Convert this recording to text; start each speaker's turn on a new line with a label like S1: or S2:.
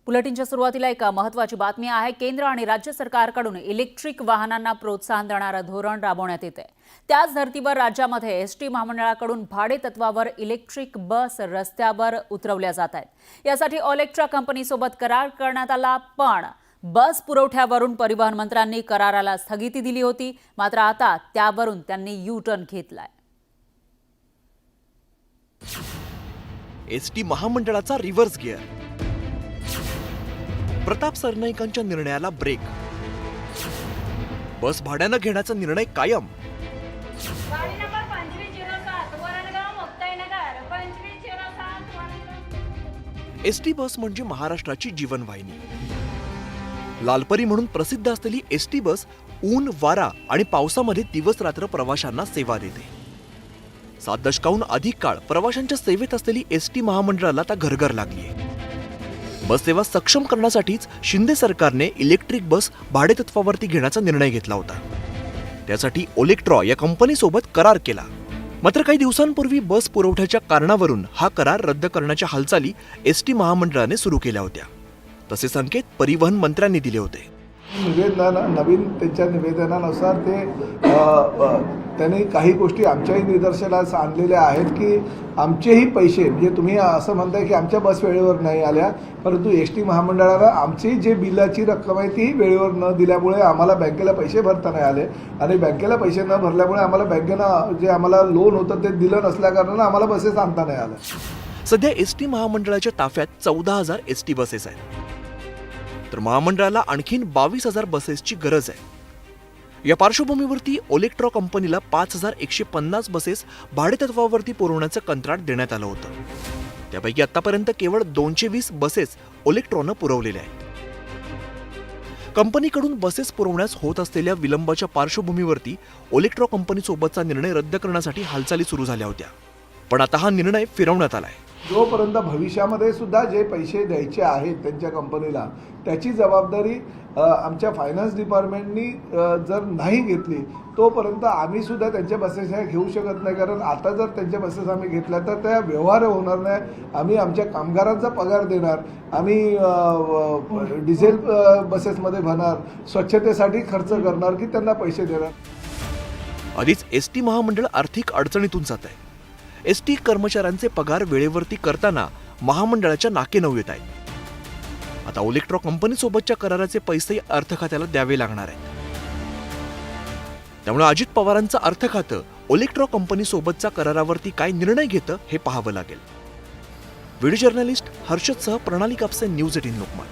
S1: बुलेटिनच्या सुरुवातीला एक महत्त्वाची बातमी आहे। केंद्र आणि राज्य सरकारकडून इलेक्ट्रिक वाहनांना प्रोत्साहन देणारे धोरण राबवण्यात येते। त्याच धर्तीवर राज्यामध्ये एसटी महामंडळाकडून भाडे तत्वावर इलेक्ट्रिक बस रस्त्यावर उतरवल्या जात आहेत। यासाठी ओलेक्ट्रा कंपनीसोबत करार करण्यात आला, पण बस पुरवठ्यावरून परिवहन मंत्र्यांनी कराराला स्थगिती दिली होती। मात्र आता त्यावरून त्यांनी यू टर्न घेतलाय।
S2: एसटी महामंडळाचा रिव्हर्स गिअर, प्रताप सरनाईकांच्या निर्णयाला ब्रेक, बस भाड्यानं घेण्याचा निर्णय कायम। एसटी बस म्हणजे महाराष्ट्राची जीवनवाहिनी। लालपरी म्हणून प्रसिद्ध असलेली एसटी बस ऊन, वारा आणि पावसामध्ये दिवस रात्र प्रवाशांना सेवा देते। 7 दशकाहून अधिक काळ प्रवाशांच्या सेवेत असलेली एसटी महामंडळाला आता घरघर लागलीये। बस सेवा सक्षम करण्यासाठीच शिंदे सरकारने इलेक्ट्रिक बस भाडेतत्वावरती घेण्याचा निर्णय घेतला होता। त्यासाठी ओलेक्ट्रा या कंपनीसोबत करार केला। मात्र काही दिवसांपूर्वी बस पुरवठ्याच्या कारणावरून हा करार रद्द करण्याच्या हालचाली एसटी महामंडळाने सुरू केल्या होत्या। तसे संकेत परिवहन मंत्र्यांनी दिले होते।
S3: नवीन त्यांच्या निवेदनानुसार त्यांनी काही गोष्टी आमच्याही निदर्शनास आणलेल्या आहेत की आमचेही पैसे, म्हणजे तुम्ही असं म्हणताय की आमच्या बस वेळेवर नाही आल्या, परंतु एसटी महामंडळाला आमची जे बिलाची रक्कम आहे ती वेळेवर न दिल्यामुळे आम्हाला बँकेला पैसे भरता नाही आले आणि बँकेला पैसे न भरल्यामुळे आम्हाला बँकेनं जे आम्हाला लोन होतं ते दिलं नसल्याकारणानं आम्हाला बसेस आणता नाही आल्या।
S2: सध्या एसटी महामंडळाच्या ताफ्यात 14,000 एसटी बसेस आहेत, तर महामंडळाला आणखीन 22,000 बसेसची गरज आहे। या पार्श्वभूमीवरती ओलेक्ट्रा कंपनीला 5,150 बसेस भाडेतत्वावरती पुरवण्याचं कंत्राट देण्यात आलं होतं। त्यापैकी आतापर्यंत केवळ 220 बसेस ओलेक्ट्रानं पुरवलेल्या आहेत। कंपनीकडून बसेस पुरवण्यास होत असलेल्या विलंबाच्या पार्श्वभूमीवरती ओलेक्ट्रा कंपनीसोबतचा निर्णय रद्द करण्यासाठी हालचाली सुरू झाल्या होत्या, पण आता हा निर्णय फिरवण्यात आलाय।
S3: जोपर्यंत भविष्यामध्ये सुद्धा जे पैसे द्यायचे आहेत त्यांच्या कंपनीला त्याची जबाबदारी आमच्या फायनान्स डिपार्टमेंटनी जर नाही घेतली तोपर्यंत आम्ही सुद्धा त्यांच्या बसेस ह्या घेऊ शकत नाही। कारण आता जर त्यांच्या बसेस आम्ही घेतल्या तर त्या व्यवहार होणार नाही। आम्ही आमच्या कामगारांचा पगार देणार, आम्ही डिझेल बसेसमध्ये भरणार, स्वच्छतेसाठी खर्च करणार की त्यांना पैसे देणार।
S2: आधीच एसटी महामंडळ आर्थिक अडचणीतून जात आहे। एसटी कर्मचाऱ्यांचे पगार वेळेवरती करताना महामंडळाच्या नाकेनऊ येत आहेत। आता ओलेक्ट्रा कंपनीसोबतच्या कराराचे पैसे अर्थ खात्याला द्यावे लागणार आहेत। त्यामुळे अजित पवारांचं अर्थ खातं ओलेक्ट्रा कंपनीसोबतच्या करारावरती काय निर्णय घेतं हे पाहावं लागेल। व्हिडिओ जर्नलिस्ट हर्षदसह प्रणाली कापसे, न्यूज 18 लोकमत।